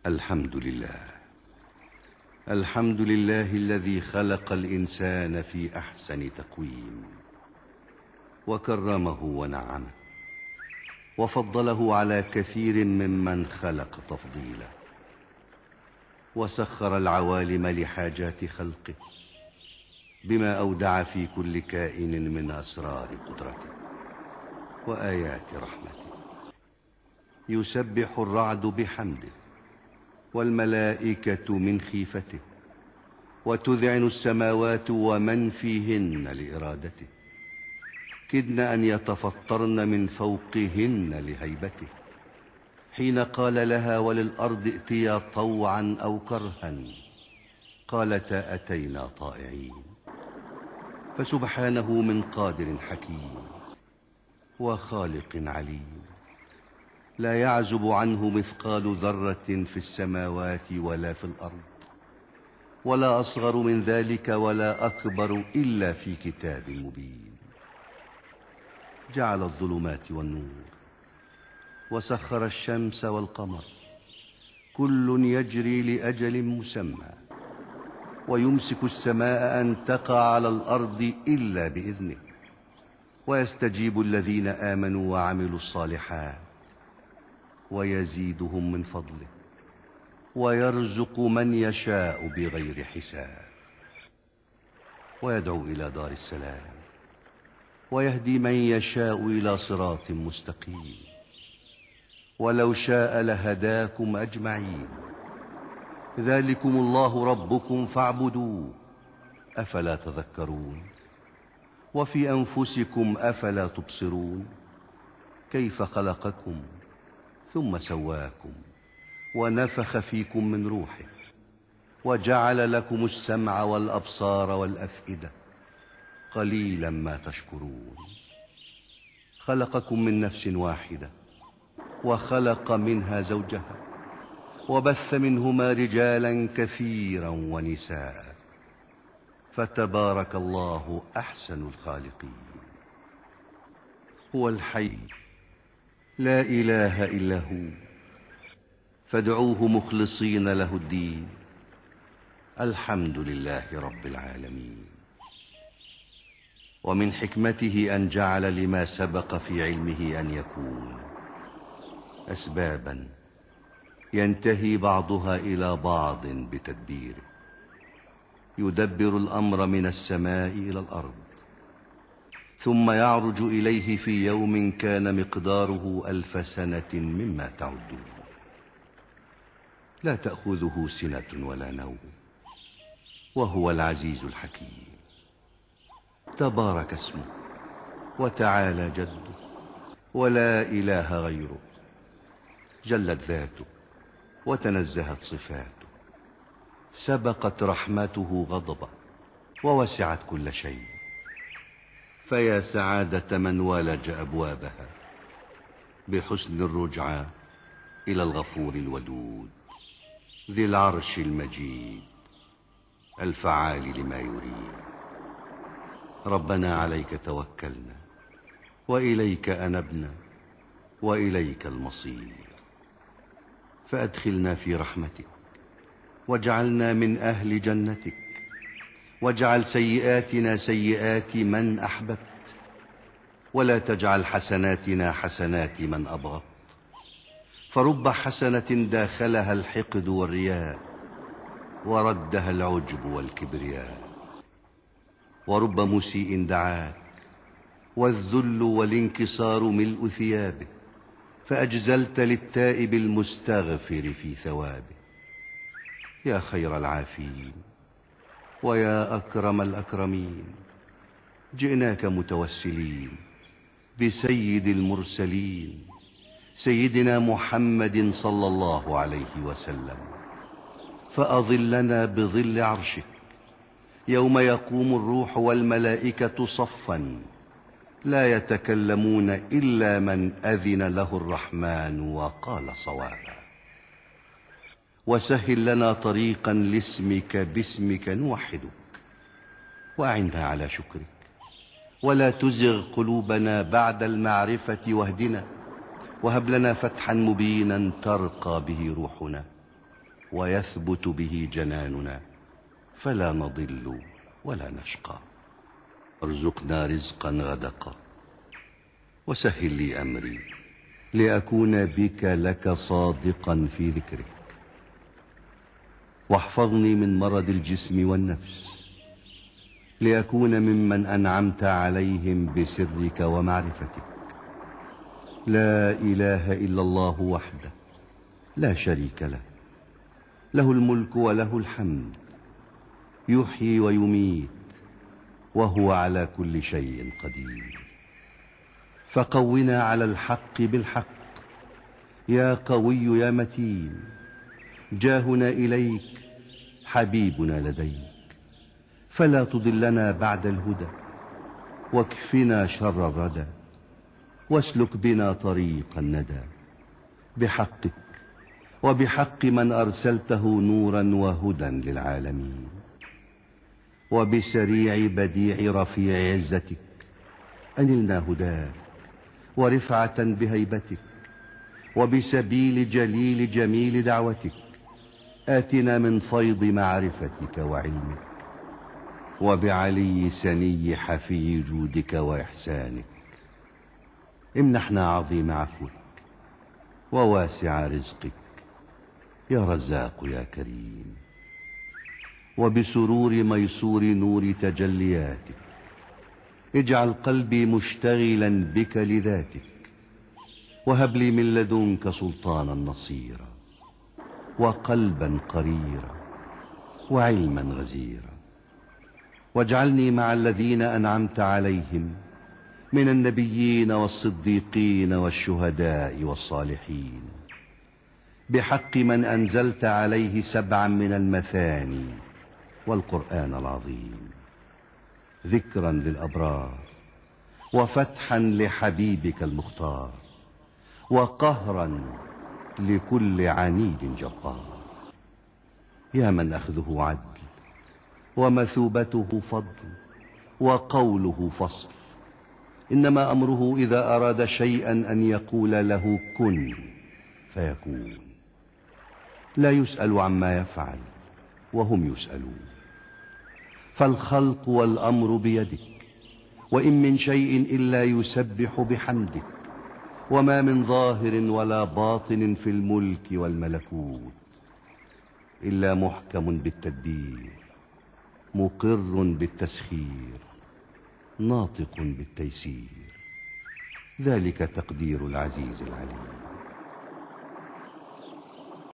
الحمد لله. الحمد لله الذي خلق الإنسان في أحسن تقويم، وكرمه ونعمه، وفضله على كثير ممن خلق تفضيلا، وسخر العوالم لحاجات خلقه بما أودع في كل كائن من أسرار قدرته وآيات رحمته. يسبح الرعد بحمده، والملائكة من خيفته، وتذعن السماوات ومن فيهن لإرادته، كدن أن يتفطرن من فوقهن لهيبته، حين قال لها وللأرض ائتيا طوعا أو كرها قالتا أتينا طائعين. فسبحانه من قادر حكيم وخالق عليم، لا يعزب عنه مثقال ذرة في السماوات ولا في الأرض، ولا أصغر من ذلك ولا أكبر إلا في كتاب مبين. جعل الظلمات والنور، وسخر الشمس والقمر، كل يجري لأجل مسمى، ويمسك السماء أن تقع على الأرض إلا بإذنه، ويستجيب الذين آمنوا وعملوا الصالحات، ويزيدهم من فضله، ويرزق من يشاء بغير حساب، ويدعو إلى دار السلام، ويهدي من يشاء إلى صراط مستقيم. ولو شاء لهداكم أجمعين، ذلكم الله ربكم فاعبدوه، أفلا تذكرون؟ وفي أنفسكم أفلا تبصرون؟ كيف خلقكم ثم سواكم ونفخ فيكم من روحه، وجعل لكم السمع والأبصار والأفئدة، قليلا ما تشكرون. خلقكم من نفس واحدة، وخلق منها زوجها، وبث منهما رجالا كثيرا ونساء، فتبارك الله أحسن الخالقين. هو الحي لا إله إلا هو، فادعوه مخلصين له الدين. الحمد لله رب العالمين. ومن حكمته أن جعل لما سبق في علمه أن يكون أسبابا ينتهي بعضها إلى بعض بتدبيره، يدبر الأمر من السماء إلى الأرض، ثم يعرج إليه في يوم كان مقداره 1000 سنة مما تعدون. لا تأخذه سنة ولا نوم، وهو العزيز الحكيم. تبارك اسمه وتعالى جده، ولا إله غيره. جلت ذاته وتنزهت صفاته، سبقت رحمته غضبه، ووسعت كل شيء. فيا سعادة من والج أبوابها بحسن الرجعى إلى الغفور الودود، ذي العرش المجيد، الفعال لما يريد. ربنا عليك توكلنا، وإليك أنبنا، وإليك المصير. فأدخلنا في رحمتك، واجعلنا من أهل جنتك، واجعل سيئاتنا سيئات من أحببت، ولا تجعل حسناتنا حسنات من أبغضت. فرب حسنة داخلها الحقد والرياء، وردها العجب والكبرياء. ورب مسيء دعاك، والذل والانكسار ملء ثيابه، فأجزلت للتائب المستغفر في ثوابه. يا خير العافين، ويا أكرم الأكرمين، جئناك متوسلين بسيد المرسلين، سيدنا محمد صلى الله عليه وسلم، فأظلنا بظل عرشك يوم يقوم الروح والملائكة صفا، لا يتكلمون إلا من أذن له الرحمن وقال صوابا. وسهل لنا طريقا لاسمك باسمك نوحدك، وأعنا على شكرك، ولا تزغ قلوبنا بعد المعرفة واهدنا، وهب لنا فتحا مبينا ترقى به روحنا، ويثبت به جناننا، فلا نضل ولا نشقى. ارزقنا رزقا غدقا، وسهل لي أمري لأكون بك لك صادقا في ذكرك. واحفظني من مرض الجسم والنفس، لأكون ممن أنعمت عليهم بسرك ومعرفتك. لا إله إلا الله وحده لا شريك له، له الملك وله الحمد، يحيي ويميت، وهو على كل شيء قدير. فقونا على الحق بالحق يا قوي يا متين. جاهنا إليك، حبيبنا لديك، فلا تضلنا بعد الهدى، واكفنا شر الردى، واسلك بنا طريق الندى، بحقك وبحق من أرسلته نورا وهدى للعالمين. وبسريع بديع رفيع عزتك أنلنا هداك ورفعة بهيبتك، وبسبيل جليل جميل دعوتك آتنا من فيض معرفتك وعلمك، وبعلي سني حفي جودك وإحسانك. امنحنا عظيم عفوك وواسع رزقك يا رزاق يا كريم. وبسرور ميسور نور تجلياتك اجعل قلبي مشتغلا بك لذاتك، وهب لي من لدنك سلطانا نصيرا، وقلبا قريرا، وعلما غزيرا. واجعلني مع الذين أنعمت عليهم من النبيين والصديقين والشهداء والصالحين، بحق من أنزلت عليه 7 من المثاني والقرآن العظيم، ذكرا للأبرار، وفتحا لحبيبك المختار، وقهرا لكل عنيد جبار. يا من أخذه عدل، ومثوبته فضل، وقوله فصل. إنما أمره إذا أراد شيئا أن يقول له كن فيكون. لا يسأل عما يفعل وهم يسألون. فالخلق والأمر بيدك، وإن من شيء إلا يسبح بحمدك، وما من ظاهر ولا باطن في الملك والملكوت إلا محكم بالتدبير، مقر بالتسخير، ناطق بالتيسير. ذلك تقدير العزيز العليم.